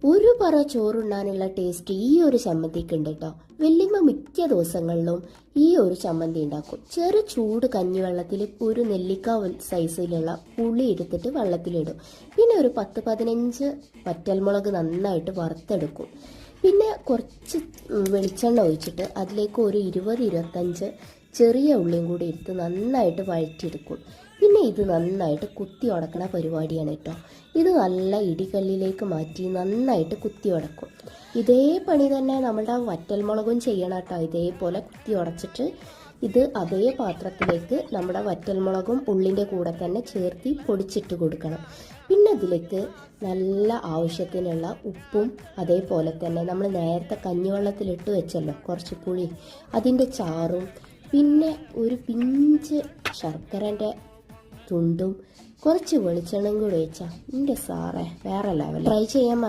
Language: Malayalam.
ഒരു പറ ചോറുണ്ണാനുള്ള ടേസ്റ്റ് ഈ ഒരു ചമ്മന്തിക്ക് ഉണ്ട് കേട്ടോ. വല്യമ്മ മിക്ക ദിവസങ്ങളിലും ഈ ഒരു ചമ്മന്തി ഉണ്ടാക്കും. ചെറു ചൂട് കഞ്ഞിവെള്ളത്തിൽ ഒരു നെല്ലിക്ക സൈസിലുള്ള പുളി എടുത്തിട്ട് വെള്ളത്തിലിടും. പിന്നെ ഒരു 10-15 വറ്റൽമുളക് നന്നായിട്ട് വറുത്തെടുക്കും. പിന്നെ കുറച്ച് വെളിച്ചെണ്ണ ഒഴിച്ചിട്ട് അതിലേക്ക് ഒരു 20-25 ചെറിയ ഉള്ളിയും കൂടി എടുത്ത് നന്നായിട്ട് വഴറ്റിയെടുക്കും. പിന്നെ ഇത് നന്നായിട്ട് കുത്തി ഉടക്കണ പരിപാടിയാണ് കേട്ടോ. ഇത് നല്ല ഇടികല്ലിലേക്ക് മാറ്റി നന്നായിട്ട് കുത്തി ഉടക്കും. ഇതേ പണി തന്നെ നമ്മുടെ വറ്റൽമുളകും ചെയ്യണം കേട്ടോ. ഇതേപോലെ കുത്തി ഉടച്ചിട്ട് ഇത് അതേ പാത്രത്തിലേക്ക് നമ്മുടെ വറ്റൽമുളകും ഉള്ളിൻ്റെ കൂടെ തന്നെ ചേർത്തി പൊടിച്ചിട്ട് കൊടുക്കണം. പിന്നെ ഇതിലേക്ക് നല്ല ആവശ്യത്തിനുള്ള ഉപ്പും അതേപോലെ തന്നെ നമ്മൾ നേരത്തെ കഞ്ഞിവെള്ളത്തിലിട്ട് വെച്ചല്ലോ കുറച്ച് പുളി, അതിൻ്റെ ചാറും പിന്നെ ഒരു പിഞ്ച് ശർക്കരൻ്റെ തുണ്ടും കുറച്ച് വെളിച്ചെണ്ണയും കൂടി വെച്ചാൽ എൻ്റെ സാറേ വേറെ ലെവൽ. ട്രൈ ചെയ്യാൻ